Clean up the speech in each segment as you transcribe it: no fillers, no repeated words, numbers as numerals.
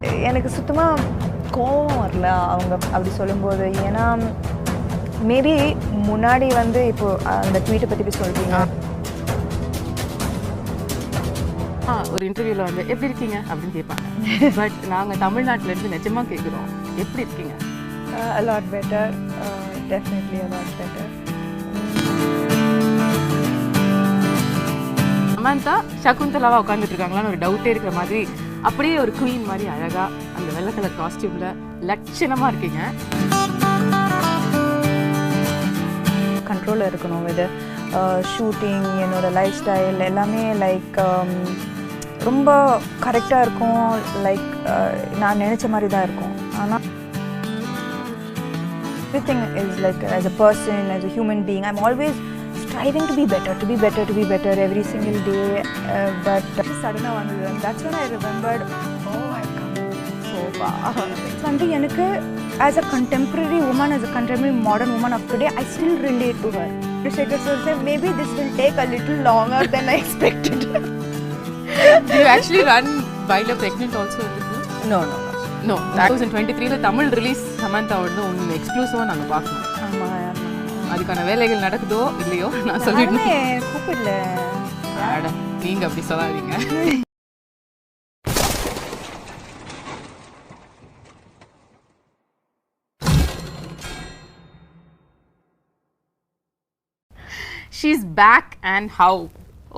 எனக்கு சுத்தமாக கோவம் வரல அவங்க அப்படி சொல்லும்போது. ஏன்னா மேபி முன்னாடி வந்து இப்போது அந்த ட்வீட்டை பற்றி போய் சொல்கிறீங்க. ஒரு இன்டர்வியூவில் வந்து எப்படி இருக்கீங்க அப்படின்னு கேட்பாங்க. பட் நாங்கள் தமிழ்நாட்டிலேருந்து நிஜமாக கேட்குறோம், எப்படி இருக்கீங்க? A lot better, definitely a lot better. Samantha சகுந்தலாவா உட்காந்துட்டு இருக்காங்களான்னு ஒரு டவுட்டே இருக்கிற மாதிரி அப்படியே ஒரு குயின் மாதிரி அழகா அந்த வெள்ளை கலர் காஸ்டியூம்ல லட்சணமா இருக்கீங்க. கண்ட்ரோலில் இருக்கணும். இது ஷூட்டிங், என்னோடய லைஃப் ஸ்டைல் எல்லாமே லைக் ரொம்ப கரெக்டாக இருக்கும். லைக் நான் நினச்ச மாதிரி தான் இருக்கும். ஆனால் everything is like as a person, as a human being, I'm always striving to be better every single day, but suddenly one day, that's when I remembered, oh, I've come so far. Something எனக்கு as a contemporary woman, as a contemporary modern woman of today, I still relate to her. Shaakuntalam sir said maybe this will take a little longer than I expected. Do you actually run while you're pregnant also? No. 2023 Tamil release சமந்தாவோட ஒன்று எக்ஸ்க்ளூசிவாக நாங்கள் பார்க்கணும். ஆமாம், அதுக்கான வேலைகள் நடக்குதோ இல்லையோ நான் சொல்லிடுறேன். கூப்பிடல, நீங்கள் அப்படி சொல்லாதீங்க. She's back and how?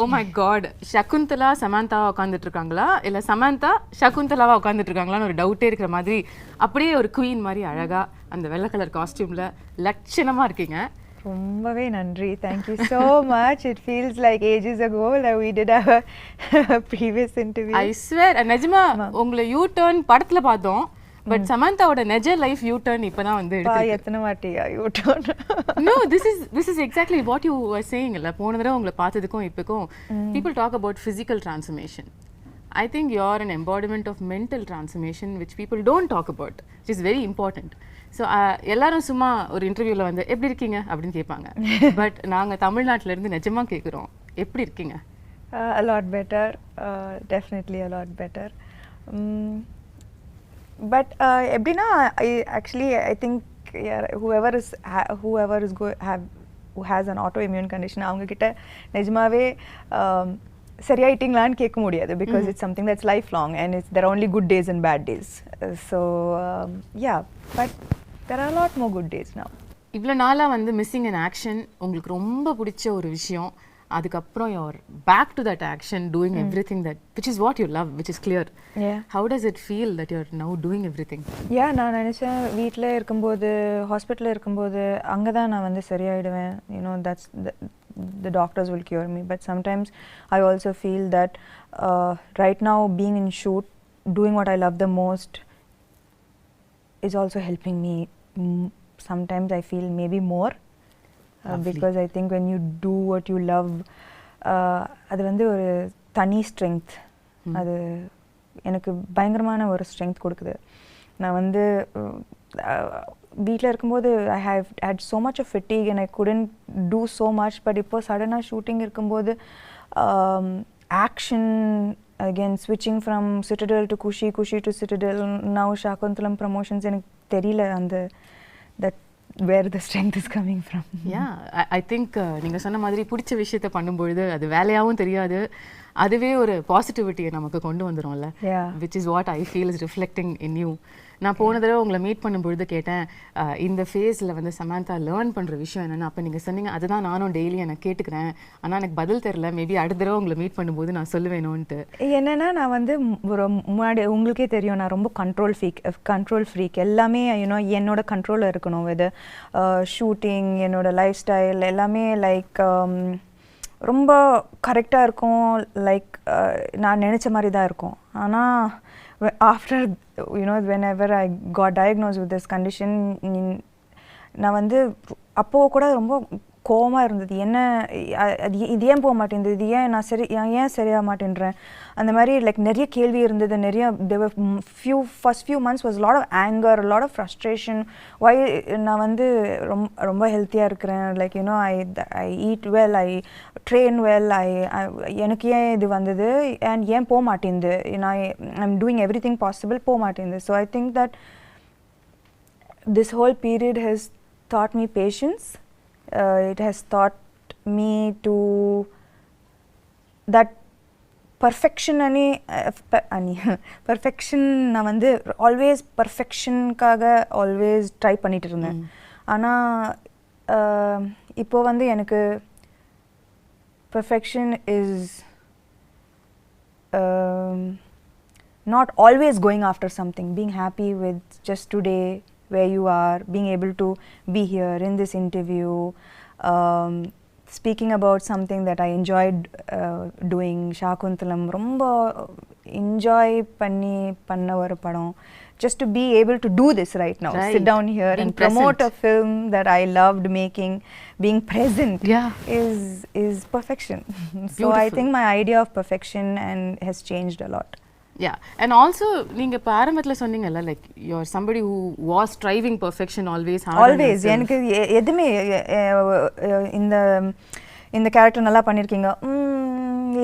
Oh my god, Shakuntala சமந்தாவா உட்காந்துட்டு இருக்காங்களா இல்லை சமந்தா ஷகுந்தலாவா உட்காந்துட்டு இருக்காங்களான்னு ஒரு டவுட்டே இருக்கிற மாதிரி அப்படியே ஒரு குயின் மாதிரி அழகா அந்த வெள்ளை கலர் காஸ்டியூம்ல லட்சணமா இருக்கீங்க. ரொம்பவே நன்றி. Thank you so much. It feels like ages ago we did our previous interview. I swear, நிஜமா உங்களை யூ டர்ன் படத்துல பார்த்தோம். பட் சமந்தாவோட நெஜ லைஃப் யூ டர்ன் இப்பதான் வந்து எத்தனை வாட்டியா U turn? No, this is exactly what you were saying. இல்ல போன தடவை உங்களை பார்த்ததுக்கும் இப்போக்கும் people talk about physical transformation. I think you're an embodiment of mental transformation which people don't talk about, which is very important. So எல்லாரும் சும்மா ஒரு இன்டர்வியூவில் வந்து எப்படி இருக்கீங்க அப்படின்னு கேட்பாங்க. பட் நாங்கள் தமிழ்நாட்டிலேருந்து நிஜமாக கேட்குறோம், எப்படி இருக்கீங்க? A lot better, definitely a lot better. But எப்படின்னா I think whoever who has an autoimmune condition அவங்க கிட்ட நிஜமாவே சரியாயிட்டீங்களான்னு கேட்க முடியாது. Because it's something that's lifelong and there are only good days and bad days. So yeah, but there are a lot more good days now. இவ்வளோ நாளாக வந்து missing in action உங்களுக்கு ரொம்ப பிடிச்ச ஒரு விஷயம். அதுக்கப்புறம் you're back to that action, doing everything that which is what you love, which is clear. Yeah. How does it feel that you're now doing everything? Yeah, நான் நினச்சேன் வீட்டில் இருக்கும்போது ஹாஸ்பிட்டலில் இருக்கும்போது அங்கே தான் நான் வந்து சரியாயிடுவேன். That's the doctors will cure me. But sometimes I also feel that right now being in shoot, doing what I love the most is also helping me. Sometimes I feel maybe more. Because I think when you do what you love, அது வந்து ஒரு தனி strength. அது எனக்கு பயங்கரமான ஒரு strength கொடுக்குது. நான் வந்து வீட்டில் இருக்கும்போது I have had so much of fatigue and I couldn't do so much. But இப்போ சடனாக ஷூட்டிங் இருக்கும்போது action, again switching from Citadel to Kushi to Citadel, now Shaakuntalam promotions, எனக்கு தெரியல அந்த that where the strength is coming from. Yeah, I think நீங்கள் சொன்ன மாதிரி பிடிச்ச விஷயத்தை பண்ணும்பொழுது அது வேலையாகவும் தெரியாது, அதுவே ஒரு பாசிட்டிவிட்டியை நமக்கு கொண்டு வந்துடும்ல. which is what I feel is reflecting in you. நான் போன தடவை உங்களை மீட் பண்ணும்பொழுது கேட்டேன் இந்த ஃபேஸில் வந்து சமந்தா லேர்ன் பண்ணுற விஷயம் என்னென்னு. அப்போ நீங்கள் சொன்னீங்க அதுதான் நானும் டெய்லி எனக்கு கேட்டுக்கிறேன், ஆனால் எனக்கு பதில் தெரில, மேபி அடுத்த தடவை உங்களை மீட் பண்ணும்போது நான் சொல்லுவேணும்ன்ட்டு. என்னென்னா நான் வந்து ஒரு முன்னாடி உங்களுக்கே தெரியும் நான் ரொம்ப கண்ட்ரோல் ஃப்ரீக். எல்லாமே என்னோட கண்ட்ரோலில் இருக்கணும். இது ஷூட்டிங், என்னோட லைஃப் ஸ்டைல் எல்லாமே லைக் ரொம்ப கரெக்டாக இருக்கும். லைக் நான் நினச்ச மாதிரி தான் இருக்கும். ஆனால் after whenever I got diagnosed with this condition, நான் வந்து அப்போது கூட ரொம்ப கோவமாக இருந்தது. என்ன இது ஏன் போக மாட்டேங்குது, இது ஏன் நான் ஏன் சரியாக மாட்டேன்றேன், அந்த மாதிரி லைக் நிறைய கேள்வி இருந்தது. நிறைய first few months was a lot of anger, a lot of frustration. why நான் வந்து ரொம்ப ஹெல்த்தியாக இருக்கிறேன், like I eat well, I train well, எனக்கு ஏன் இது வந்தது and ஏன் போக மாட்டேங்குது, I'm doing everything possible, போக மாட்டேங்குது. So I think that this whole period has taught me patience. It has taught me to that perfection perfection நான் வந்து ஆல்வேஸ் பர்ஃபெக்ஷனுக்காக ஆல்வேஸ் ட்ரை பண்ணிட்டு இருந்தேன். ஆனால் இப்போ வந்து எனக்கு perfection is not always going after something, being happy with just today where you are, being able to be here in this interview, speaking about something that I enjoyed doing. Shaakuntalam romba enjoy panna ஒரு படம். Just to be able to do this right now, sit down here and promote a film that I loved making, being present is perfection. So I think my idea of perfection has changed a lot. Yeah, and also நீங்க ஆரம்பத்துல சொன்னீங்கல்ல, like you're somebody who was striving perfection always. எனக்கு எதுமே இந்த character நல்லா பண்ணிருக்கீங்க,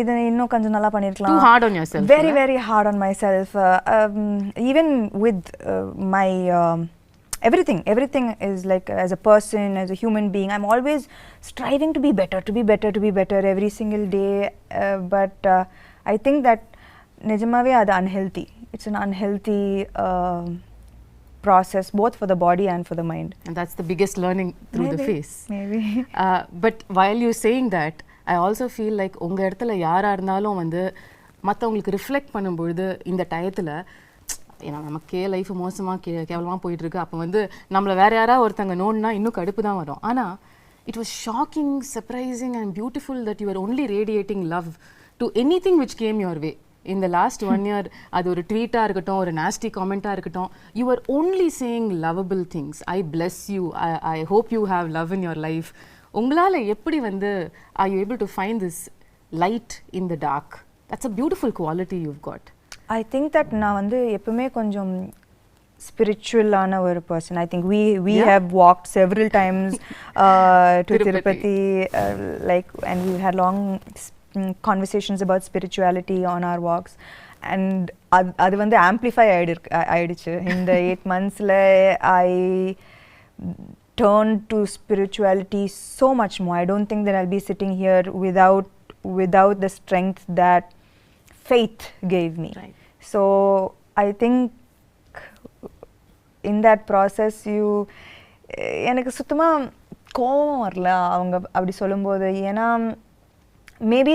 இது இன்னும் கொஞ்சம் நல்லா பண்ணிருக்கலாம். Too hard on yourself. Very very hard on myself. Even with my everything is like, as a person, as a human being, I'm always striving to be better every single day. But I think that nijamave adu unhealthy. It's an unhealthy process, both for the body and for the mind. And that's the biggest learning through the phase. Maybe. But while you're saying that, I also feel like உங்க இடத்துல யாரா இருந்தாலும் வந்து மற்றவங்களுக்கு reflect பண்ணும்பொழுது இந்த டயத்தில் ஏன்னா நமக்கே லைஃப் மோசமாக கேவலமாக போயிட்டுருக்கு, அப்போ வந்து நம்மளை வேறு யாராவது ஒருத்தங்க நோன்னா இன்னும் கடுப்பு தான் வரும். ஆனால் it was shocking, surprising and beautiful that you were only radiating love to anything which came your way. In the last 1 year, அது ஒரு ட்வீட்டாக இருக்கட்டும், ஒரு nasty comment-ஆக இருக்கட்டும், you were only saying lovable things. I bless you. I hope you have love in your life. உங்களால் எப்படி வந்து are you able to find this light in the dark? That's a beautiful quality you've got. I think that நான் வந்து எப்பவுமே கொஞ்சம் spiritual-ஆன ஒரு person. I think we have walked several times to Tirupati, like, and we've had long conversations about spirituality on our walks, and அது வந்து amplify ஆயிடுச்சு in the 8 monthsல. I turned to spirituality so much more. I don't think that I'll be sitting here without the strength that faith gave me. Right. So I think in that process எனக்கு சுத்தமா கோவம் வரல அவங்க அப்படி சொல்லும்போது. ஏன்னா maybe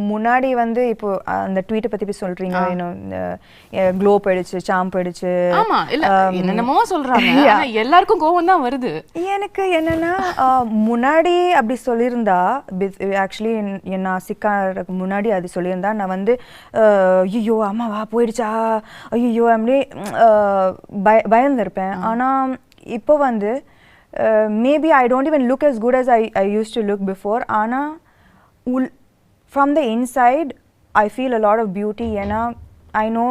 முன்னாடி வந்து இப்போ அந்த ட்வீட்டை பத்தி போய் சொல்றீங்க, க்ளோ போயிடுச்சு, சாம் போயிடுச்சு, ஆமா இல்ல என்னென்னமோ சொல்றாங்க, எல்லாருக்கும் கோவம் தான் வருது. எனக்கு என்னன்னா முன்னாடி அப்படி சொல்லியிருந்தா, ஆக்சுவலி நான் சிக்காருக்கு முன்னாடி அது சொல்லியிருந்தா நான் வந்து ஐயோ அம்மாவா போயிடுச்சா, ஐயோ அப்படி பயந்துருப்பேன். ஆனால் இப்போ வந்து maybe I don't even look as good as I used to look before. ஆனால் from the inside I feel a lot of beauty. I know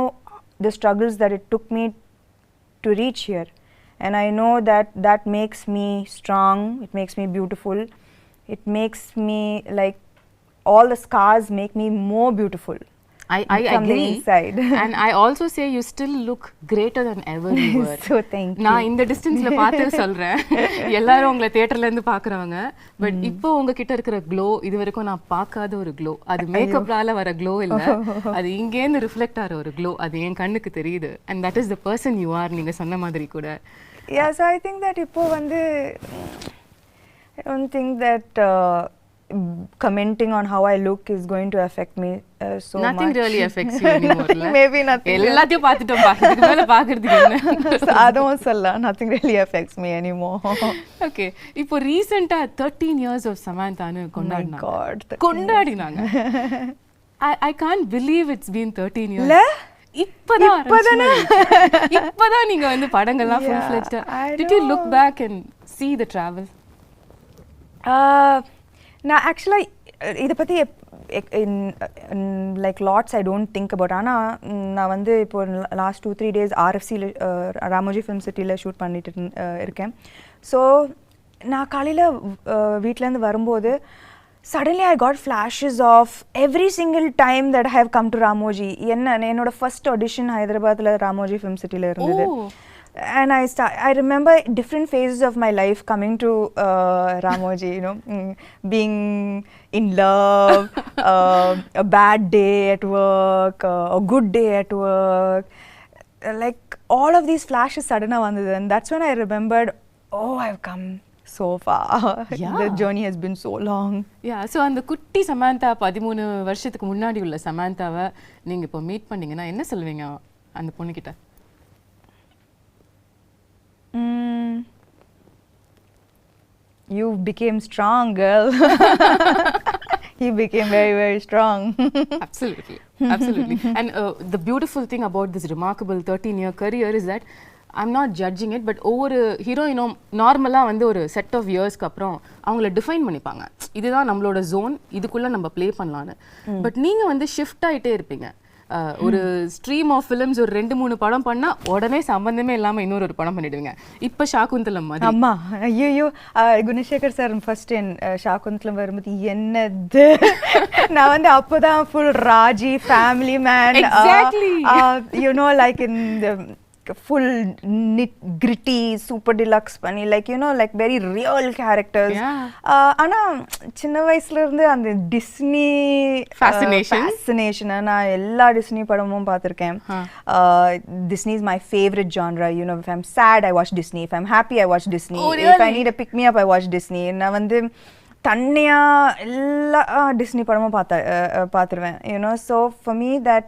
the struggles that it took me to reach here, and I know that makes me strong, it makes me beautiful, it makes me like all the scars make me more beautiful. I from agree. The inside. And I also say you still look greater than ever you were. So thank you. நான் இந்த டிஸ்டன்ஸ்ல பார்த்து சொல்றேன், எல்லாரும் உங்களை தியேட்டர்ல இருந்து பாக்குறவங்க, பட் இப்போ உங்ககிட்ட இருக்கிற க்ளோ இது வரைக்கும் நான் பார்க்காத ஒரு க்ளோ. அது மேக்கப்னால வர க்ளோ இல்ல, அது இங்கேருந்து ரிஃப்ளெக்ட் ஆகிற ஒரு க்ளோ. அது என் கண்ணுக்கு தெரியுது. And that is the person you are. நீங்க சொன்ன மாதிரி கூட. Yeah, so I think that இப்போ வந்து I don't think that commenting on how I look is going to affect me so nothing much. Nothing really affects you anymore. Maybe nothing. எல்லாத்தையும் பார்த்துட்டோம், இதுக்கு மேல பார்க்கிறதுக்கு என்ன? அதுவும் சொல்லலாம். Nothing really affects me anymore. Okay, இப்போ ரீசெண்டா 13 years of Samanthaன்னு கொண்டாடினாங்க. Oh my God. கொண்டாடினாங்க. I can't believe it's been 13 years. இல்ல? இப்பதான் நீங்க வந்து படங்கள்லாம் full fledged. Did you look back and see the travel? நான் ஆக்சுவலாக இதை பற்றி like lots I don't think about. ஆனால் நான் வந்து இப்போ லாஸ்ட் 2-3 days RFCயில் ராமோஜி ஃபிலிம் சிட்டியில் ஷூட் பண்ணிட்டு இருக்கேன். ஸோ நான் காலையில் வீட்டிலேருந்து வரும்போது suddenly I got flashes of every single time that I have come to Ramoji. என்னோட first audition ஹைதராபாத்தில் ராமோஜி ஃபிலிம் சிட்டியில் இருந்தது. And I remember different phases of my life coming to Ramoji, you know, being in love, a bad day at work, a good day at work, like all of these flashes suddenly vandhu, and that's when I remembered, oh, I've come so far. Yeah. The journey has been so long. Yeah, so அந்த குட்டி சமந்தா 13 வருஷத்துக்கு முன்னாடி உள்ள சமந்தாவை நீங்க இப்போ meet பண்ணீங்கன்னா என்ன சொல்வீங்க அந்த பொண்ணு கிட்ட? You became strong, girl. You became very, very strong. Absolutely, absolutely. And the beautiful thing about this remarkable 13-year career is that I'm not judging it, but ஒவ்வொரு ஹீரோயினும் நார்மலாக வந்து ஒரு செட் ஆஃப் இயர்ஸ்க்கு அப்புறம் அவங்கள டிஃபைன் பண்ணிப்பாங்க, இதுதான் நம்மளோட ஜோன், இதுக்குள்ளே நம்ம ப்ளே பண்ணலான்னு. பட் நீங்கள் வந்து ஷிஃப்ட் ஆகிட்டே இருப்பீங்க. ஒரு ஸ்ட்ரீம் ஆஃப் ஃபிலிம்ஸ் ஒரு 2-3 படம் பண்ணா உடனே சம்பந்தமே இல்லாம இன்னொரு படம் பண்ணிடுவீங்க. இப்ப ஷாகுந்தலம் மாதிரி. அம்மா ஐயோ, குணசேகர் சார் ஃபர்ஸ்ட் ஷாகுந்தலம் வரும்போது என்னது, நான் வந்து அப்போதான் full Raji family man, you know, like in full gritty super deluxe பண்ணி, like you know, like very real characters. ஆனா சின்ன வயசுல இருந்து அந்த டிஸ்னி fascination நான் எல்லா டிஸ்னி படமும் பார்த்திருக்கேன். Disney is my favorite genre. You know, if I'm sad I watch Disney, if I'm happy I watch Disney. Oh, really? If I need a pick me up I watch Disney. நான் வந்து தன்னியா எல்லா Disney படமும் பார்த்துருவேன். You know, so for me that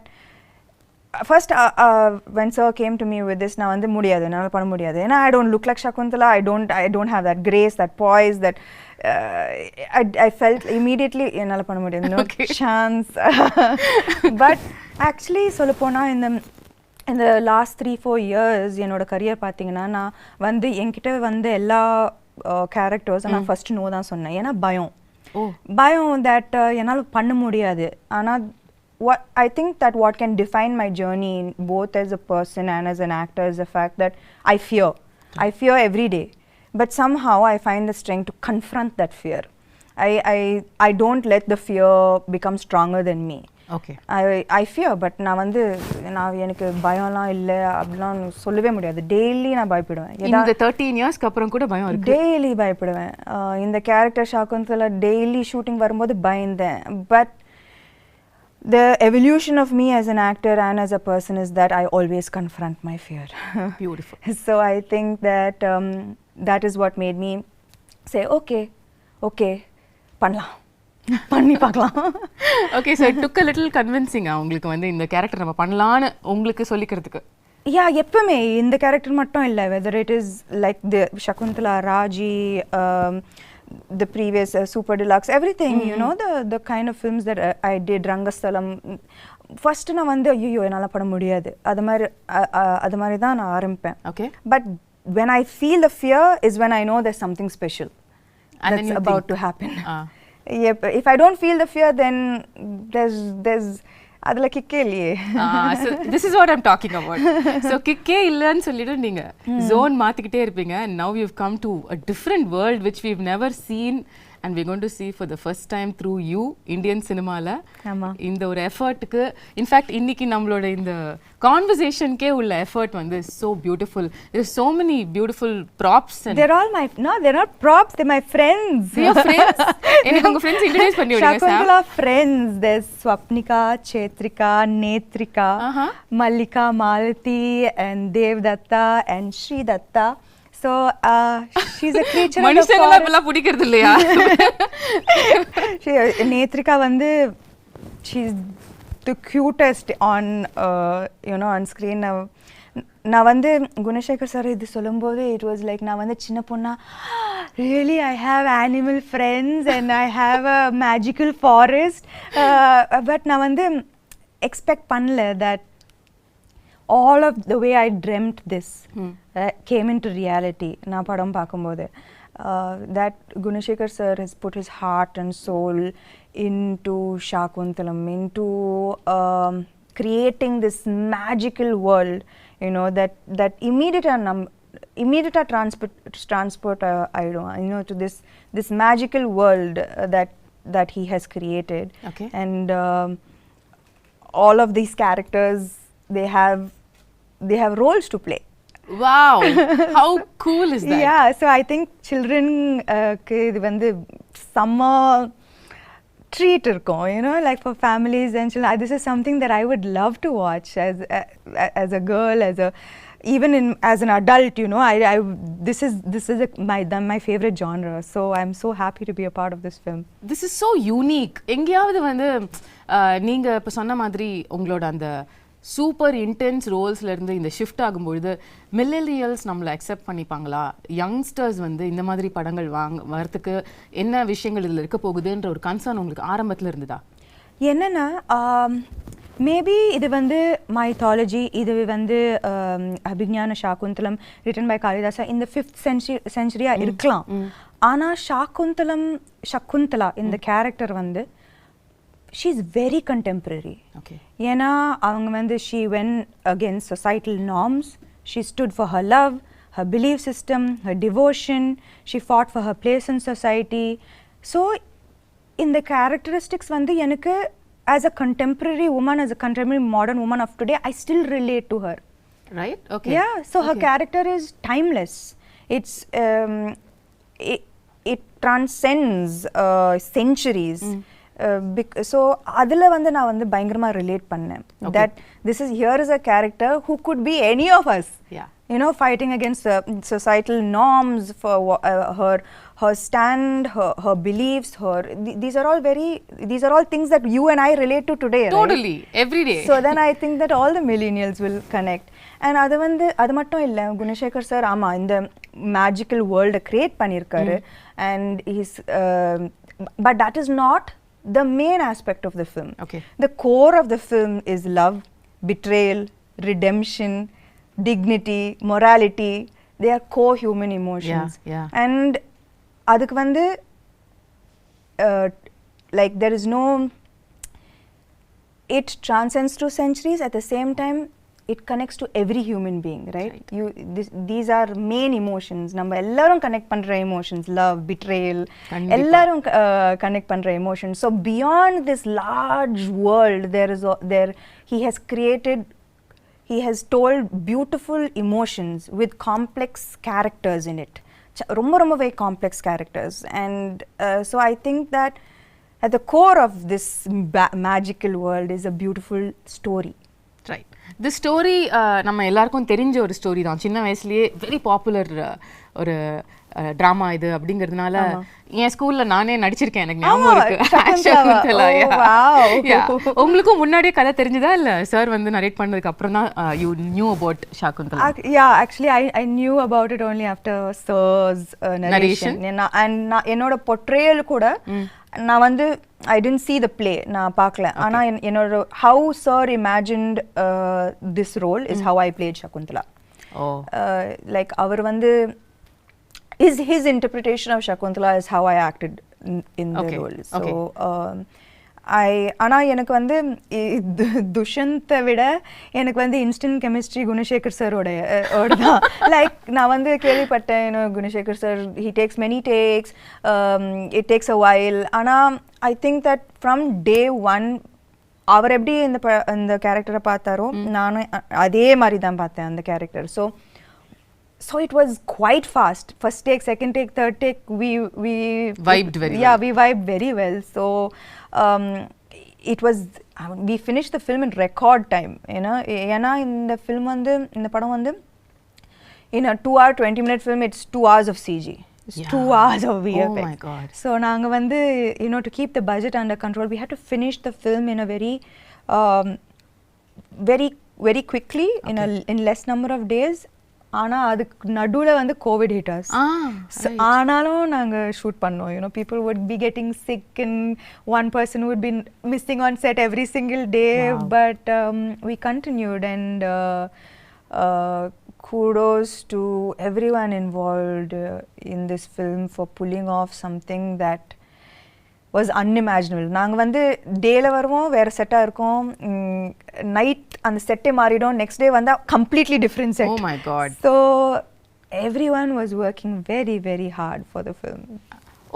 first when sir came to me with this, na vandu mudiyadu, ennaala panna mudiyadu, ena I don't look like Shaakuntala, I don't have that grace, that poise, that I felt immediately ennaala panna mudiyadu, no chance. But actually solapona in the last 3-4 years enoda career pathina na vandu enkitta vande ella characters na first no da sonna, ena bayam that ennaala panna mudiyadu. Ana what I think that what can define my journey both as a person and as an actor is the fact that I fear every day, but somehow I find the strength to confront that fear. I don't let the fear become stronger than me. Okay, I fear, but நான் வந்து நான் எனக்கு பயம்லாம் இல்லை அப்படிலாம் சொல்லவே முடியாது. Daily நான் பயப்படுவேன். இந்த 13 இயர்ஸ்க்கு அப்புறம் கூட பயம் இருக்கு? டெய்லி பயப்படுவேன். இந்த கேரக்டர் ஷாகுந்தலா டெய்லி ஷூட்டிங் வரும்போது பயந்தேன். But the evolution of me as an actor and as a person is that I always confront my fear. Beautiful. So I think that that is what made me say okay பண்ணி பார்க்கலாம். Okay, so it took a little convincing உங்களுக்கு வந்து இந்த character நம்ம பண்ணலாம்னு உங்களுக்கு சொல்லிக்கிறதுக்கு. எப்பவுமே இந்த கேரக்டர் மட்டும் இல்லை, whether it is like the Shaakuntala, Raji, the previous super deluxe, everything, you know, the kind of films that I did, Rangasthalam, first na vande ayyo enala pada mudiyadu adu mari da na ஆரம்பிப்பேன். Okay, but when I feel the fear is when I know there's something special and that's about to happen. If I don't feel the fear, then there's adla kikke இல்லையே. So this is what I'm talking about. So kikke இல்லன்னு சொல்லிட்டு நீங்க zone மாத்திக்கிட்டே இருப்பீங்க, and now you've come to a different world which we've never seen and we're going to see for the first time through you, Indian cinema-la. இந்த ஒரு எஃபர்ட்டுக்கு, in fact இன்னைக்கு நம்மளோட இந்த கான்வர்சேஷனுக்கே உள்ள எஃபர்ட் வந்து so beautiful. There's so many beautiful props and they're all they're not props, they're my friends. Your friends? எனக்கு உங்க friends introduce பண்ணி விடுங்க. Shaakuntala friends, there's Swapnika, Chetrika, Netrika, Mallika, Malati and Devdatta and Sri Datta. So she's a creature of the forest. மனுஷங்கள அப்பலாம் பிடிக்கிறது இல்லையா? நேத்ரிகா வந்து she's the cutest on you know, on screen. நான் வந்து குணசேகர் சார் இது சொல்லும்போது it was like நான் வந்து சின்ன பொண்ணா really I have animal friends and I have a magical forest, but நான் வந்து expect பண்ணல that all of the way I dreamt this came into reality. நான் படம் பார்க்கும்போது that Gunashekhar sir has put his heart and soul into Shaakuntalam, into creating this magical world, you know, that immediate transport I don't, you know, to this magical world that he has created. Okay. And all of these characters, they have roles to play. Wow, how cool is that? Yeah, so I think children இது வந்து summer treat இருக்கும், you know, like for families and children. This is something that I would love to watch as a girl, even as an adult, you know. This is my favorite genre, so I'm so happy to be a part of this film. This is so unique. எங்கயாவது வந்து நீங்க இப்ப சொன்ன மாதிரி உங்களோட அந்த super intense ரோல்ஸ்ல இருந்து இந்த ஷிஃப்ட் ஆகும்பொழுது மில்லேனியல்ஸ் நம்மளை அக்செப்ட் பண்ணிப்பாங்களா, யங்ஸ்டர்ஸ் வந்து இந்த மாதிரி படங்கள் வரதுக்கு என்ன விஷயங்கள் இதில் இருக்க போகுதுன்ற ஒரு கன்சர்ன் உங்களுக்கு ஆரம்பத்தில் இருந்ததா? என்னன்னா மேபி இது வந்து மைத்தாலஜி, இது வந்து அபிஞான ஷாகுந்தலம் ரிட்டன் பை காளிதாசா இந்த 5th century இருக்கலாம். ஆனால் சகுந்தலா இந்த கேரக்டர் வந்து she is very contemporary. Okay. ஏன்னா அவங்க வந்து she went against societal norms, she stood for her love, her belief system, her devotion, she fought for her place in society. So in the characteristics வந்து எனக்கு as a contemporary woman, as a contemporary modern woman of today, I still relate to her. Right? Okay. Yeah, so her character is timeless. It's it transcends centuries. So அதில் வந்து நான் வந்து பயங்கரமாக relate பண்ணேன். That this is here is a character who could be any of us. Yeah. You know, fighting against societal norms for her stand, her beliefs, these are all things that you and I relate to today. Totally, right? every day. So then I think that all the millennials will connect. And அது மட்டும் இல்லை, Gunasekar sir ஆமா இந்த magical வேர்ல்டை create பண்ணியிருக்காரு. And he's but that is not the main aspect of the film. Okay. The core of the film is love, betrayal, redemption, dignity, morality. They are core human emotions. Yeah. And adukku vandu like there is no, it transcends through centuries. At the same time it connects to every human being, right? These are main emotions. நம்ம எல்லாரும் connect பண்ற emotions, love, betrayal, எல்லாரும் connect பண்ற emotions. So beyond this large world, he has told beautiful emotions with complex characters in it. ரொம்ப very complex characters. And so I think that at the core of this magical world is a beautiful story. Right. The story நம்ம எல்லாருக்கும் தெரிஞ்ச ஒரு story தான். சின்ன வயசுலயே very popular ஒரு drama இது அப்படிங்கிறதுனால என் ஸ்கூல்ல நானே நடிச்சிருக்கேன், எனக்கு ஞாபகம் இருக்கு. ஷாகுந்தலா. உங்களுக்கும் முன்னாடியே கதை தெரிஞ்சதா இல்ல சார் வந்து நரேட் பண்ணதுக்கு அப்புறம் தான் you knew about Shaakuntalam? Yeah, actually I knew about it only after sir's narration. And என்னோட portrayal கூட நான் வந்து I didn't see the play, நான் பார்க்கல. ஆனா என்னோட how sir imagined this role is how I played Shaakuntala. Like அவர் வந்து his interpretation of Shaakuntala is how I acted in the role. So ஆனா எனக்கு வந்து துஷந்தை விட எனக்கு வந்து இன்ஸ்டன்ட் கெமிஸ்ட்ரி குணசேகர் சாரோட தான். லைக் நான் வந்து கேள்விப்பட்டேன், Gunasekar sir he takes many takes, it takes a while. ஆனால் I think that from day one அவர் எப்படி இந்த கேரக்டரை பார்த்தாரோ நானும் அதே மாதிரி தான் பார்த்தேன் அந்த character. So it was quite fast. First take, second take, third take, we vibed very well. Yeah, we vibed very well. So it was, we finished the film in record time, you know. ஏன்னா இந்த film வந்து இந்த படம் வந்து in a 2-hour 20-minute film, it's 2 hours of CG. It's 2 hours of VFX. Oh my God. So நாங்க வந்து, you know, to keep the budget under control, we had to finish the film in a very quickly, in less number of days. ஆனா அதுக்கு நடுவுல வந்து Covid hit us. ஆனாலும் நாங்க shoot பண்ணோம். You know, people would be getting sick and one person would be missing on set every single day. Wow. But we continued and kudos to everyone involved in this film for pulling off something that was unimaginable. நாங்கள் வந்து டேல வருவோம், வேறு செட்டாக இருக்கும், night அந்த செட்டே மாறிடும், நெக்ஸ்ட் டே வந்தால் completely different set. Oh my God. So everyone was working very very hard for the film.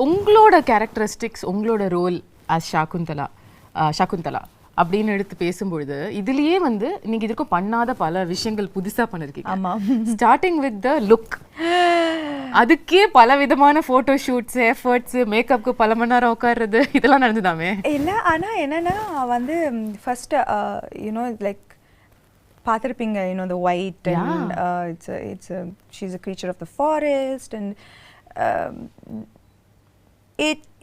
உங்களோட கேரக்டரிஸ்டிக்ஸ், உங்களோட ரோல் as ஷாகுந்தலா அப்படின்னு எடுத்து பேசும்பொழுது இதுலயே வந்து நீங்க இதுக்கும் பண்ணாத பல விஷயங்கள் புதுசா பண்ணிருக்கீங்க. ஆமா. ஸ்டார்டிங் வித் த லுக், அதுக்கே பல விதமான போட்டோ ஷூட்ஸ், எஃபர்ட்ஸ், மேக்கப்க்கு பல மணி நேரம் உட்கார்றது இதெல்லாம் நடந்துதாமே? இல்லை, ஆனால் என்னன்னா வந்து ஃபர்ஸ்ட் யூனோ லைக் பார்த்துருப்பீங்க, you know the white and it's she's a creature of the forest and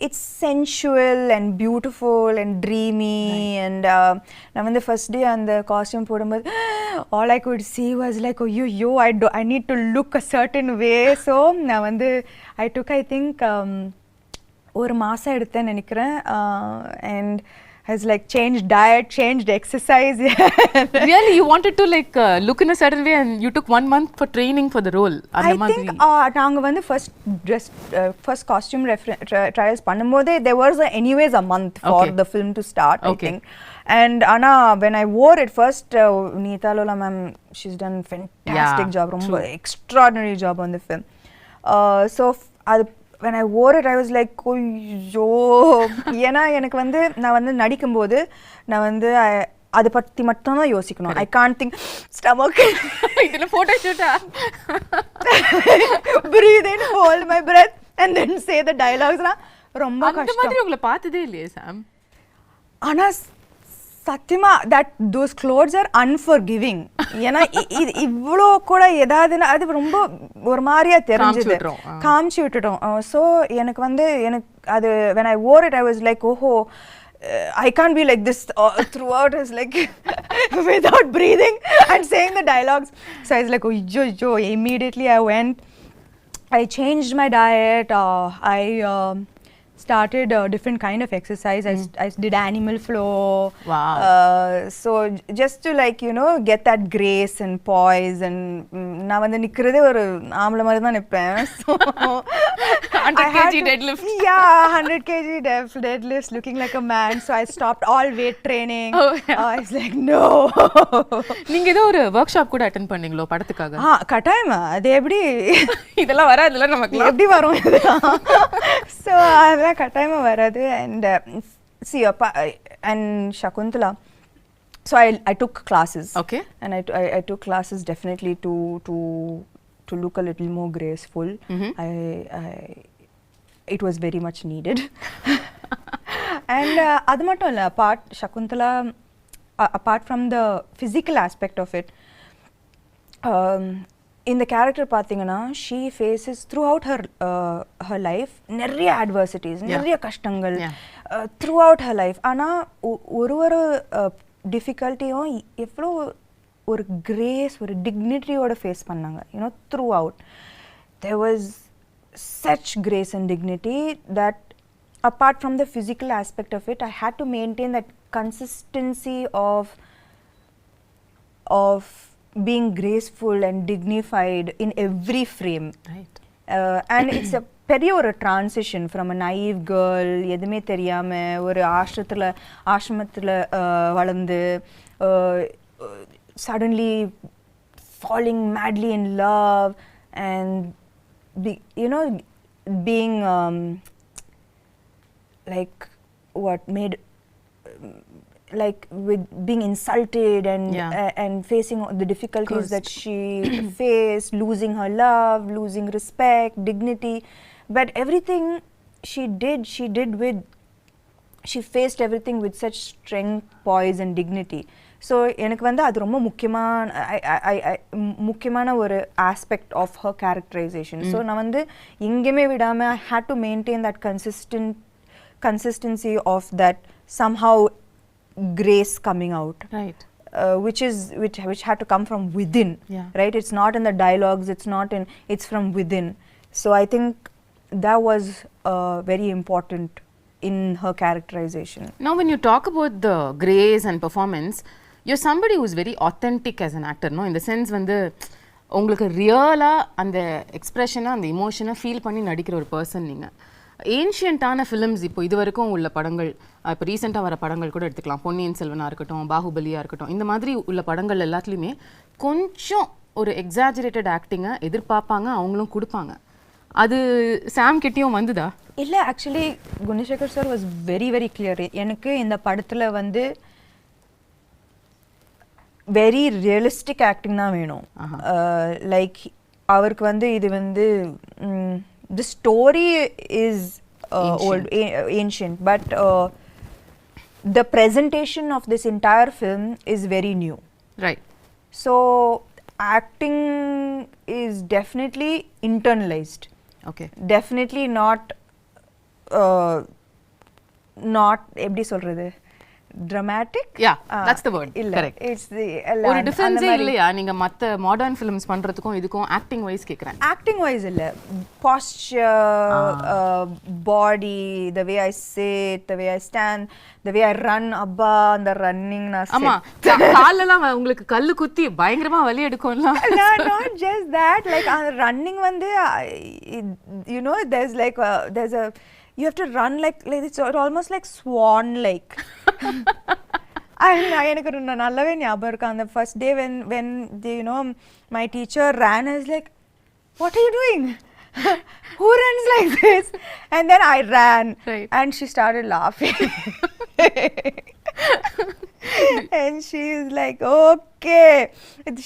it's sensual and beautiful and dreamy. Right. And நான் வந்து ஃபர்ஸ்ட் டே அந்த காஸ்டியூம் போடும்போது all I could see was like, oh yo I need to look a certain way. So நான் வந்து I took I think ஒரு மாதம் எடுத்தேன்னு நினைக்கிறேன். And has like changed diet, changed exercise. Really, you wanted to like look in a certain way and you took 1 month for training for the role? I think நாங்க வந்து first costume trials பண்ணும்போதே there was anyways a month for the film to start. I think. And Anna, when I wore it first, Neeta Lola ma'am, she's done fantastic job, ரொம்ப extraordinary job on the film. So when I wore it, I was like, ஐயோ, ஏன்னா எனக்கு வந்து நான் வந்து நடிக்கும்போது நான் வந்து அதை பற்றி மட்டும் தான் யோசிக்கணும். I can't think stomach. இதில் photo ஷூட்டா? Breathe in, hold my breath and then say the dialogues. ரொம்ப கஷ்டம். அந்த மாதிரி உங்களை பார்த்ததே இல்லையே சாம். ஆனால் சத்தியமா those clothes are unforgiving. ஏன்னா இவ்வளோ கூட ஏதாவதுன்னா அது ரொம்ப ஒரு மாதிரியா தெரிஞ்சது, காமிச்சு விட்டுட்டோம். ஸோ எனக்கு வந்து அது when I wore it I was like, oh I can't be like this throughout. I was like without breathing and saying the dialogues. So I was like, oh immediately I went, I changed my diet, I started a different kind of exercise. I did animal flow. Wow. So just to like, you know, get that grace and poise. And நான் வந்து நிக்கிறதே ஒரு ஆம்பளை மாதிரி தான் நிப்பேன். So 100 kg deadlift. Yeah, 100 kg deadlifts, looking like a man. So I stopped all weight training. I was like, no. நீங்க ஏதோ ஒரு work shop கூட அட்டெண்ட் பண்ணீங்களோ படத்துக்காக? கட்டாயமா. அது எப்படி இதெல்லாம் வராதுல நமக்கு? எப்படி வரும் இதெல்லாம்? So அதெல்லாம் கட்டாயமா வராது. And see and Shaakuntalam, so I took classes. Okay. And I took classes definitely to look a little more graceful. It was very much needed. And அது மட்டும் இல்லை, Shaakuntalam, apart from the physical aspect of it, இந்த character பார்த்தீங்கன்னா she faces throughout her life நிறைய adversities, நிறைய கஷ்டங்கள் throughout her life. ஆனால் ஒரு டிஃபிகல்ட்டியும் எவ்வளோ ஒரு கிரேஸ், ஒரு டிக்னிட்டியோட ஃபேஸ் பண்ணாங்க. You know throughout there was such grace and dignity that apart from the physical aspect of it, I had to maintain that consistency of being graceful and dignified in every frame. Right. And it's a பெரிய ஒரு transition from a naive girl, எதுவுமே தெரியாம ஒரு ஆசிரமத்தில் வளர்ந்து suddenly falling madly in love and being like what made like with being insulted and facing the difficulties that she faced, losing her love, losing respect, dignity, but everything she faced everything with such strength, poise and dignity. So எனக்கு வந்து அது ரொம்ப முக்கியமான ஒரு aspect of her characterization. So நான் வந்து எங்கேயுமே விடாம I had to maintain that consistency of that somehow grace coming out, right? Which had to come from within, right? It's not in the dialogues, it's from within. So I think that was very important in her characterization. Now when you talk about the grace and performance, you're somebody who's very authentic as an actor, no? In the sense when உங்களுக்கு ரியலாக அந்த எக்ஸ்ப்ரெஷனை அந்த இமோஷனை feel பண்ணி நடிக்கிற ஒரு person நீங்கள். ஏன்ஷியன்ட்டான films இப்போ இது வரைக்கும் உள்ள படங்கள், இப்போ ரீசெண்டாக வர படங்கள் கூட எடுத்துக்கலாம், பொன்னியின் செல்வனாக இருக்கட்டும், பாகுபலியாக இருக்கட்டும், இந்த மாதிரி உள்ள படங்கள் எல்லாத்துலேயுமே கொஞ்சம் ஒரு எக்ஸாஜரேட்டட் ஆக்டிங்கை எதிர்பார்ப்பாங்க, அவங்களும் கொடுப்பாங்க. அது சாம் கிட்டேயும் வந்துதா? இல்லை, actually Gunasekar sir was very very clear. எனக்கு இந்த படத்தில் வந்து வெரி ரியலிஸ்டிக் ஆக்டிங் தான் வேணும். லைக் அவருக்கு வந்து இது வந்து the story is ancient, but the presentation of this entire film is very new. Right. So acting is definitely internalized. Okay. Definitely not எப்படி சொல்றது, dramatic. Yeah, that's the word. Correct. It's the ஒரு difference இல்லையா நீங்க மத்த modern films பண்றதுக்கும் இதுக்கும் acting wise கேக்குறேன்? Acting wise இல்ல, posture, body, the way I sit, the way I stand, the way I run, abba அந்த ரன்னிங் நான் ஆமா காலெல்லாம் உங்களுக்கு கல்லு குத்தி பயங்கரமா வலி எடுக்கும்ல. Not just that, like running வந்து you know there's like there's a you have to run like it's almost like swan like. எனக்கு நல்லாவே ஞாபகம் இருக்கு அந்த first day when they, you know, my teacher ran, I was like, what are you doing? Who runs like this? And then I ran. Right. And she started laughing. And she is like, okay.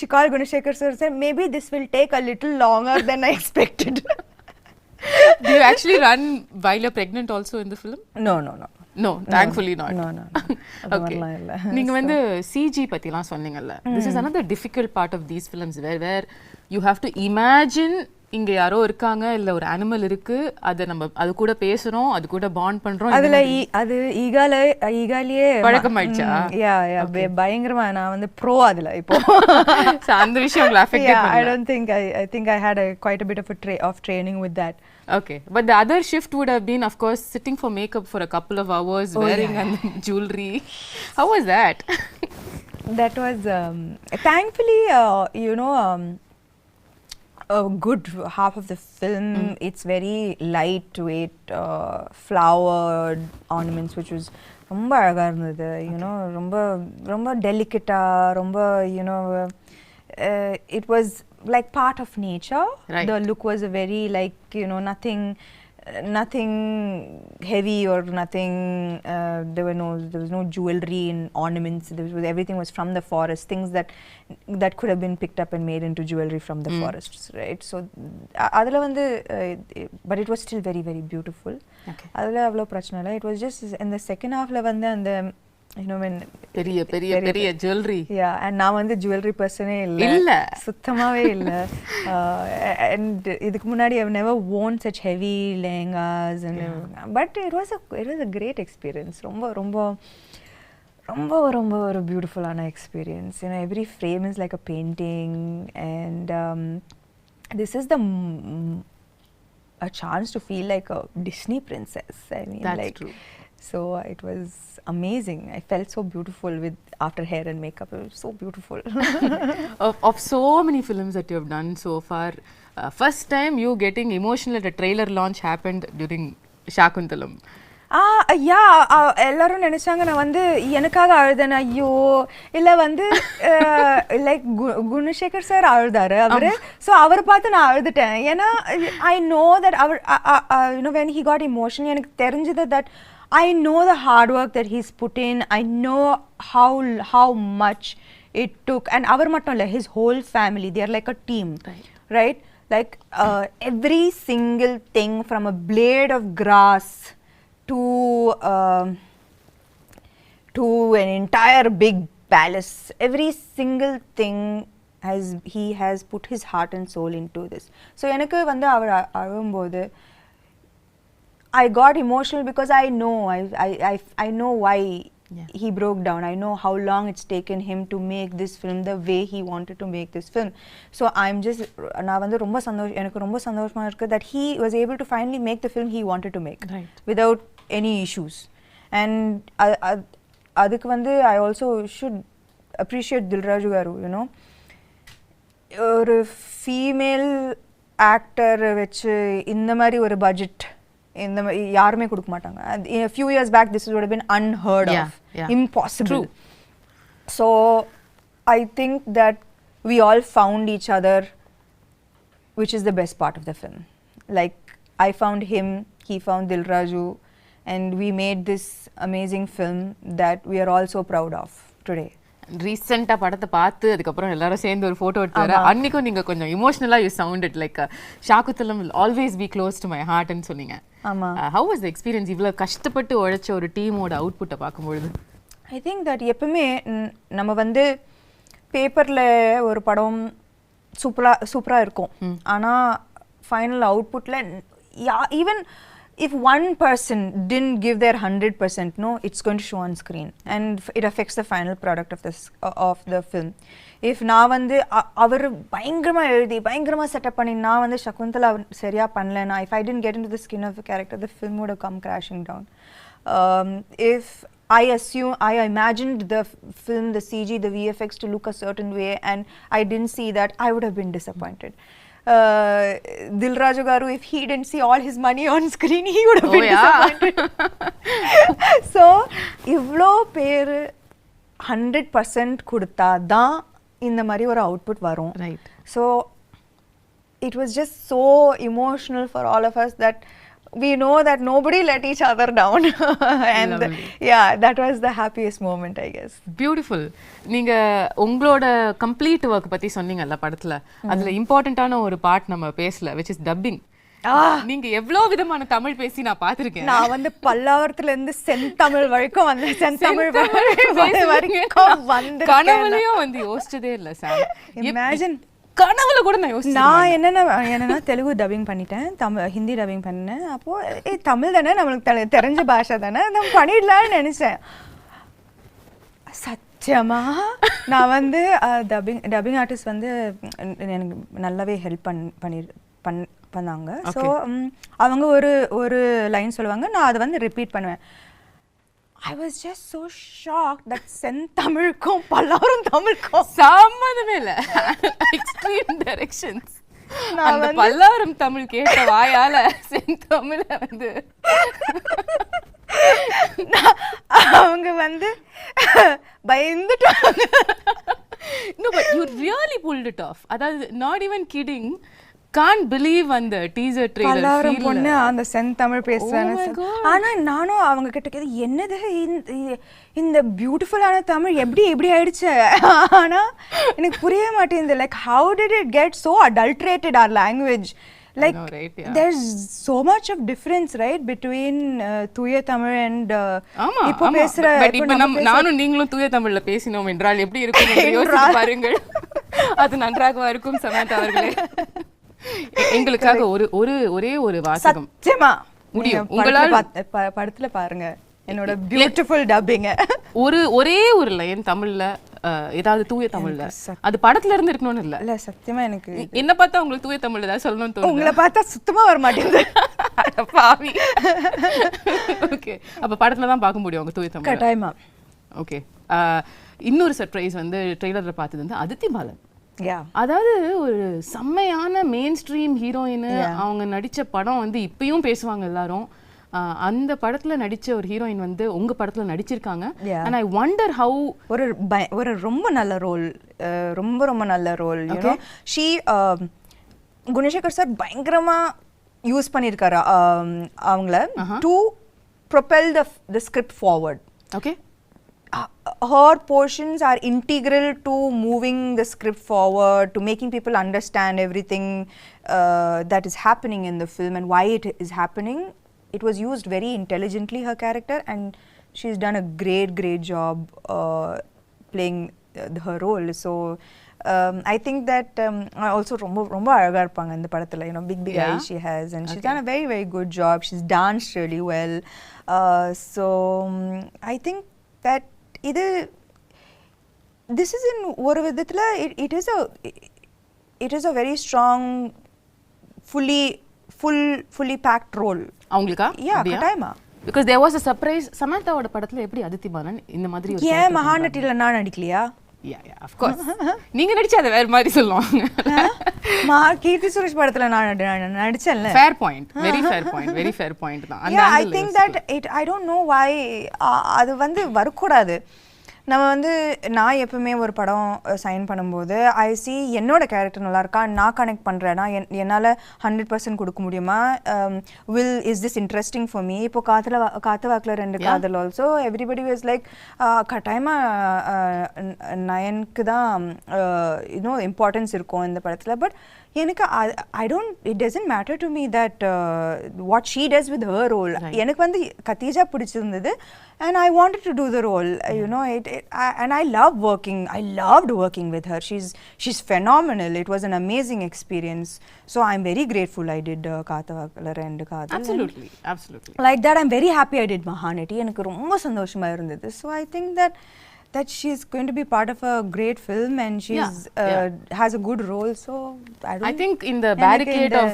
She called Gunashekhar sir and said, maybe this will take a little longer than I expected. Do you actually run while you're pregnant also in the film? No, thankfully not. No. Okay. நீங்க வந்து CG பத்திலாம் சொன்னீங்கல்ல. This is another difficult part of these films where you have to imagine இங்க யாரோ இருக்காங்க, இல்ல ஒரு animal இருக்கு, அது நம்ம அது கூட பேசுறோம், அது கூட பாண்ட் பண்றோம். அதுல அது ஈகாலியே பழக்கமாயிடுச்சா? யா பயங்கரமா நான் வந்து ப்ரோ அதுல இப்போ. அந்த விஷயம் உங்களை அஃபெக்ட் பண்ணல? I don't think I think I had quite a bit of training with that. Okay, but the other shift would have been, of course, sitting for makeup for a couple of hours, wearing jewelry. How was that? That was thankfully you know, a good half of the film it's very lightweight flowered ornaments, which was ரொம்ப அழகா இருந்தது. You know, ரொம்ப delicate, ரொம்ப, you know, it was like part of nature. Right. The look was a very like, you know, nothing heavy or nothing, there was no jewelry and ornaments. Everything was from the forest, things that could have been picked up and made into jewelry from the forests, right? So adula vandu but it was still very very beautiful. Okay. Adula avlo prachana illa. It was just in the second half la vandu and you know, when பெரிய jewelry. Yeah, and நான் வந்து jewelry personே இல்ல சுத்தமாவே இல்ல. And இதுக்கு முன்னாடி I've never worn such heavy lehengas and but it was a great experience. ரொம்ப ஒரு beautiful ஆன experience. You know, every frame is like a painting, and this is a chance to feel like a Disney princess. I mean, that's like true. So it was amazing. I felt so beautiful after hair and makeup. It was so beautiful. Of so many films that you have done so far, first time you getting emotional at a trailer launch happened during Shaakuntalam. எல்லாரும் நினைச்சாங்க நான் வந்து எனக்காக அழுதேன். ஐயோ இல்ல வந்து like Gunasekar sir அழுதாரு அவரு. ஸோ அவரை பார்த்து நான் அழுதுட்டேன். ஏன்னா ஐ நோ தட் அவர் you know when he got emotional, எனக்கு தெரிஞ்சது that I know the hard work that he's put in. I know how much it took, and avar mattum illa, his whole family, they are like a team, right? Like every single thing, from a blade of grass to an entire big palace, every single thing he has put his heart and soul into this. So enakku vandu avar alumbodhu I got emotional because I know why he broke down. I know how long it's taken him to make this film the way he wanted to make this film. So I'm just na vandu enakku romba sandoshama irukku that he was able to finally make the film he wanted to make, right, without any issues. And adukku vandu I also should appreciate Dilraju garu, you know. ஒரு female actor வச்சு இந்த மாதிரி ஒரு budget இந்த மாதிரி யாருமே கொடுக்க மாட்டாங்க. A few years back this would have been unheard of. Impossible. So I think that we all found each other, which is the best part of the film. Like I found him, he found Dilraju, and we made this amazing film that we are all so proud of today. ரீசெண்டாக படத்தை பார்த்து அதுக்கப்புறம் எல்லாரும் சேர்ந்து ஒரு photo எடுத்து வர அன்னைக்கும் நீங்கள் கொஞ்சம் இமோஷனலாக you sounded like Shaakuntalam will always be close to my ஹார்ட்னு சொன்னீங்க. ஹவ் வாஸ் த எக்ஸ்பீரியன்ஸ் இவ்வளோ கஷ்டப்பட்டு உழைச்ச ஒரு டீமோட அவுட்புட்டை பார்க்கும்பொழுது? ஐ திங்க் தட் எப்பவுமே நம்ம வந்து பேப்பரில் ஒரு படம் சூப்பராக இருக்கும், ஆனால் ஃபைனல் அவுட்புட்டில் even if one person didn't give their 100%, no, it's going to show on screen and it affects the final product of the film. If நான் வந்து அவர் பயங்கரமா எழுதி பயங்கரமா செட்டப் பண்ணி நான் வந்து சகுந்தலா சரியா பண்ணலனா, if I didn't get into the skin of the character, the film would have come crashing down. If I imagined the film, the CG, the VFX to look a certain way and I didn't see that, I would have been disappointed. Dilraju garu, if he didn't see all his money on screen, he would have been disappointed. So ivlo per 100% kudutha da indha mari or output varum. Right. So it was just so emotional for all of us that we know that nobody let each other down. And yeah, that was the happiest moment, I guess. Beautiful. நீங்க உங்களோட complete work பத்தி சொன்னீங்கல்ல படத்துல, அதுல இம்பார்ட்டன்ட்டான ஒரு part நம்ம பேசல, which is dubbing. நீங்க எவ்வளவு விதமான தமிழ் பேசி நான் பாத்திருக்கேன். நான் வந்து பல்லாவரத்துல இருந்து செந்தமிழ் வரைக்கும் வந்தேன். செந்தமிழ் வரைக்கும் வந்து கனவுலயும் வந்து யோசிச்சதே இல்ல சார். இமேஜின் கனவுல கூட நான் யோசிச்சேன். நான் என்னன்னா தெலுங்கு டப்பிங் பண்ணிட்டேன், ஹிந்தி டப்பிங் பண்ணேன். அப்போ தமிழ் தானே நம்மளுக்கு தெரிஞ்ச பாஷை தானே, நம்ம பண்ணிடலாம்னு நினைச்சேன். சத்தியமா நான் வந்து டப்பிங் ஆர்டிஸ்ட் வந்து எனக்கு நல்லாவே ஹெல்ப் பண்ணாங்க. ஸோ அவங்க ஒரு லைன் சொல்லுவாங்க, நான் அதை வந்து ரிப்பீட் பண்ணுவேன். I was just so shocked that செந்தமிழுக்கும் Pallavaram தமிழுக்கும் சம்மந்தமே இல்லை. Extreme directions. அந்த பல்லாவரம் தமிழ் கேட்ட வாயால செந்தமிழ வந்து அவங்க வந்து பயந்துட்டாங்க. No, but you really pulled it off. அதாவது not even kidding. Can't believe அந்த டீசர் ட்ரெய்லர் பல்லாவரம் பொண்ணு அந்த செந்தமிழ் பேசுறாங்க. ஆனா நானும் அவங்க கிட்ட கேது என்னது இந்த பியூட்டிஃபுல்லான தமிழ் எப்படி ஆயிடுச்சு, ஆனா எனக்கு புரிய மாட்டேங்குது. Like how did it get so adulterated our language? Like there's so much of difference, right, between தூய தமிழ் and இப்போ பேசுற. பட் இப்போ நானும் நீங்களும் தூய தமிழ்ல பேசினோம் என்றால் எப்படி இருக்கும் என்று யோசித்து பாருங்கள். அது நன்றாக இருக்கும் சமந்தா அவர்களே. எங்களுக்காக ஒரே ஒரு வாசகம் சத்தியமா முடியும் உங்களால படத்துல பாருங்க என்னோட பியூட்டிஃபுல் டப்பிங். ஒரே ஒரு லைன் தமிழ்ல ஏதாவது தூய தமிழ்ல, அது படத்துல இருந்து இருக்கணும்னு இல்ல சத்தியமா எனக்கு என்ன பார்த்தா உங்களுக்கு தூய தமிழ்ல ஏதாவது சொல்லணும்னு தோணுது. உங்களை பார்த்தா சுத்தமா வர மாட்டேங்குது. பாவி. ஓகே, அப்ப படத்துல தான் பார்க்க முடியும் உங்க தூய தமிழ் கட்டாயமா. ஓகே, இன்னொரு சர்ப்ரைஸ் வந்து ட்ரெய்லர்ல பார்த்தது வந்து அதித்தி பாலன். அதாவது ஒரு செம்மையான மெயின் ஸ்ட்ரீம் ஹீரோயின். அவங்க நடிச்ச படம் வந்து இப்பயும் பேசுவாங்க எல்லாரும். அந்த படத்துல நடிச்ச ஒரு ஹீரோயின் வந்து உங்க படத்துல நடிச்சிருக்காங்க. and I wonder how ஒரு ரொம்ப நல்ல ரோல், ரொம்ப நல்ல role. you know she Gunasekar sir பயங்கரமா யூஸ் பண்ணிருக்காரு அவங்கள to propel the script forward. Okay. Her portions are integral to moving the script forward, to making people understand everything that is happening in the film and why it is happening. It was used very intelligently, her character, and she's done a great job playing her role. So I think that also ரொம்ப அழகா இருப்பாங்க இந்த படத்துல. You know, big eyes she has, and she's done a very good job. She's danced really well. So I think that this is in ஒரு விதத்துல it is a very strong fully packed role. அவங்களுக்கா? கட்டாயமா. because there was a surprise. சமந்தாவோட படத்துல எப்படி அதித்தி பாலன் இந்த மாதிரி ஒரு ஏன் மகாநட்டில நான் நடிக்கலையா? Yeah, of course. நீங்க நடிச்சா அது வேற மாதிரி சொல்லுவாங்க. கீர்த்தி சுரேஷ் படத்துல நான் நடிச்சேன்ல. Fair point. Very fair point தான். Yeah, I think that I don't know why அது வந்து வரக்கூடாது. நம்ம வந்து நான் எப்பவுமே ஒரு படம் சைன் பண்ணும்போது ஐ சி என்னோட கேரக்டர் நல்லா இருக்கா, நான் கனெக்ட் பண்ணுறேன்னா என்னால் 100% கொடுக்க முடியுமா, is this interesting for me. இப்போ காத்து வாக்கில் 2 காதல் ஆல்சோ எவ்ரிபடி வாஸ் லைக் கட்டாயமாக நயனுக்கு தான் இம்பார்ட்டன்ஸ் இருக்கும் இந்த படத்தில். பட் எனக்கு it doesn't matter to me that what she does with her role. எனக்கு வந்து கத்தீஜா பிடிச்சிருந்தது and I wanted to do the role. And I loved working with her. She's phenomenal. It was an amazing experience. So I'm very grateful I did Kaathavakala and Kaadhal. Absolutely. Like that, I'm very happy I did Mahanati. எனக்கு ரொம்ப சந்தோஷமா இருந்தது. So I think that she's going to be part of a great film and she's has a good role. So I think in the barricade of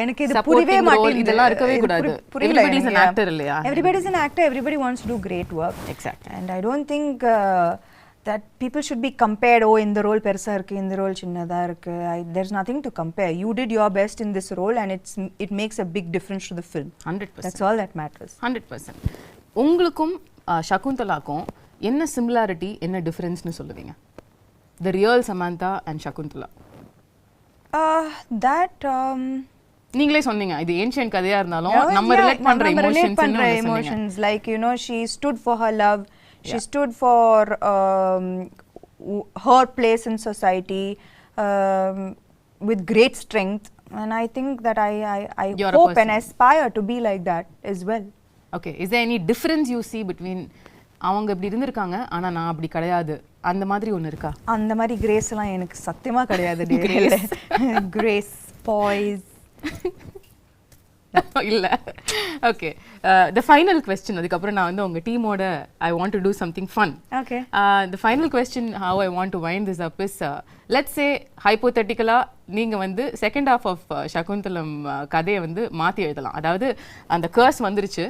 எனக்கு இது புரியவே மாட்டேங்குது. இதெல்லாம் இருக்கவே கூடாது. Everybody is an actor இல்லையா? Everybody is an actor. Everybody wants to do great work. Exactly. And I don't think that people should be compared. In the role பெருசா இருக்கு, இந்த role சின்னதா இருக்கு. There's nothing to compare. You did your best in this role and it makes a big difference to the film. 100%. That's all that matters. 100%. உங்களுக்கும் ஷகுந்தலாக்கும் என்ன similarity என்ன டிஃபரன்ஸ்னு சொல்லுவீங்க? The real Samantha and Shaakuntala. நீங்களே சொன்னீங்க இது ancient கதையா இருந்தாலும் நம்ம ரிலேட் பண்ற emotions like she stood for her love, she stood for her place in society with great strength, and I think that I hope and aspire to be like that as well. Okay, is there any difference you see between அவங்க இப்படி இருந்திருக்காங்க ஆனா நான் அப்படி கிடையாது அந்த மாதிரி ஒன்று இருக்கா? அந்த மாதிரி கிரேஸ் எல்லாம் எனக்கு சத்தியமா கிடையாது. கிரேஸ் பாய்ஸ் இல்ல. ஓகே, the final question, அதுக்கப்புறம் நான் வந்து உங்க டீமோட I want to do something fun. Okay. The final question how I want to wind this up is let's say hypothetically நீங்க வந்து செகண்ட் ஹாஃப் ஆஃப் சகுந்தலம் கதையை வந்து மாத்தி எழுதலாம். அதாவது அந்த கர்ஸ் வந்துருச்சு,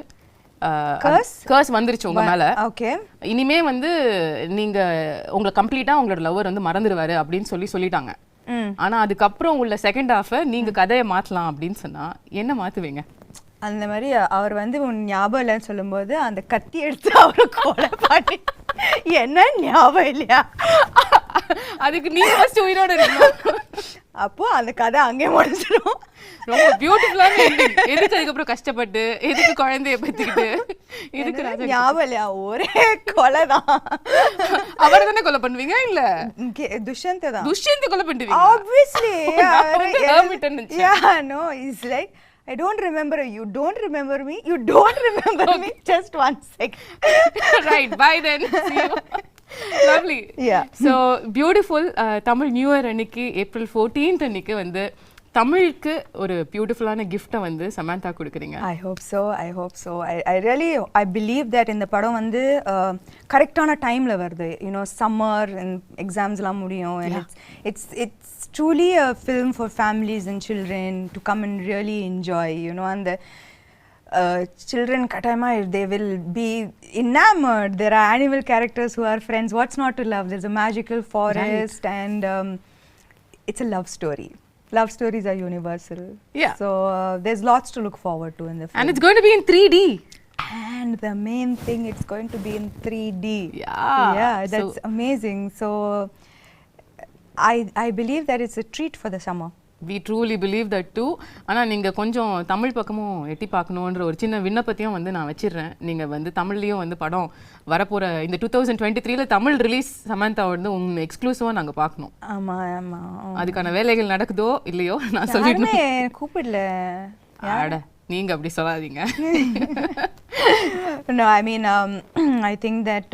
கர்ஸ் வந்துருச்சு உங்க மேல. ஓகே, இனிமே வந்து நீங்க உங்களை கம்ப்ளீட்டா உங்களோட லவர் வந்து மறந்துடுவாரு அப்படின்னு சொல்லிட்டாங்க. ஆனா அதுக்கப்புறம் உள்ள செகண்ட் ஹாஃப் நீங்க கதையை மாத்தலாம் அப்படின்னு சொன்னா என்ன மாத்துவீங்க? அந்த மாதிரி அவர் வந்து ஞாபகம் இல்லைன்னு சொல்லும்போது அந்த கத்தி எடுத்து அவரை கொலை பண்ணி என்ன ஞாபகம் இல்லையா, அதுக்கு நீங்க ஃபர்ஸ்ட் உயிரோட இருக்கணும். அப்போ அந்த கதை அங்கே முடிஞ்சிடும். ரொம்ப பியூட்டிஃபுல்லான எண்டிங். எதுக்கு அதுக்கப்புறம் கஷ்டப்பட்டு எதுக்கு குழந்தைய பத்திக்கிட்டு இதுக்கு ஞாபகம் இல்லையா, ஒரே கொலை தான். அவரை தானே கொலை பண்ணுவீங்க? இல்ல துஷ்யந்தை தான். துஷ்யந்தை கொலை பண்ணுவீங்க obviously. Yeah, no, it's like I don't remember you, don't remember me, you don't remember me, just 1 second. Right, bye then, see you. Lovely. Yeah. So beautiful. Tamil New Year அன்னைக்கு April 14th அன்னைக்கு வந்து தமிழுக்கு ஒரு பியூட்டிஃபுல்லான கிஃப்ட்டை வந்து சமந்தா கொடுக்குறீங்க. I hope so. I really believe that இந்த படம் வந்து கரெக்டான டைம்ல வருது. சம்மர் எக்ஸாம்ஸ்லாம் முடியும். And it's truly a film for families and children to come and really enjoy. And the children katayama, they will be enamored. There are animal characters who are friends. What's not to love? There's a magical forest. Right. And it's a love story. Love stories are universal. Yeah. So there's lots to look forward to in the film. And it's going to be in 3D. And the main thing, it's going to be in 3D. Yeah. That's amazing. So I believe that it's a treat for the summer. We truly believe that too. ஆனா நீங்க கொஞ்சம் தமிழ் பக்கமும் எட்டி பார்க்கணுன்ற ஒரு சின்ன விண்ணப்பத்தையும் வந்து நான் வச்சிடுறேன். நீங்க வந்து தமிழ்லயும் வந்து படம் வரப்போற இந்த 2023ல தமிழ் ரிலீஸ் சமந்தா வந்து உங்க எக்ஸ்க்ளூசிவா நாங்க பார்க்கணும். ஆமா. அதுக்கான வேலைகள் நடக்குதோ இல்லையோ நான் சொல்லிடுறேன். கூப்பிடல. அட நீங்க அப்படி சொல்லாதீங்க. No, I mean I think that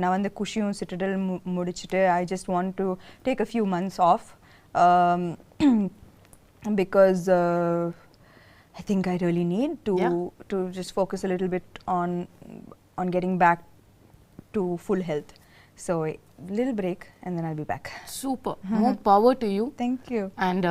நான் வந்து குஷியும் சிட்டடல் முடிச்சிட்டு I just want to take a few months off. Because I think I really need to just focus a little bit on getting back to full health. So a little break and then I'll be back. Super. More power to you. Thank you. And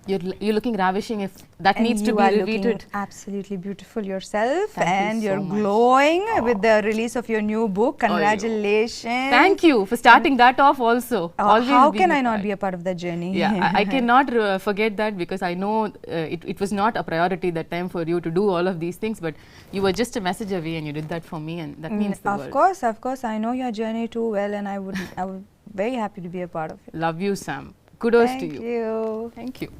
You're looking ravishing. If that And needs to you be are repeated. looking absolutely beautiful yourself. Thank you and so you're much. glowing with the release of your new book. Congratulations. Thank you for starting that off also. Always How being can a I not part. be a part of that journey? Yeah, I cannot forget that, because I know it was not a priority that time for you to do all of these things, but you were just a message away and you did that for me, and that means the world. Of course, I know your journey too well, and I would very happy to be a part of it. Love you, Sam. Kudos to Thank you. you. Thank you.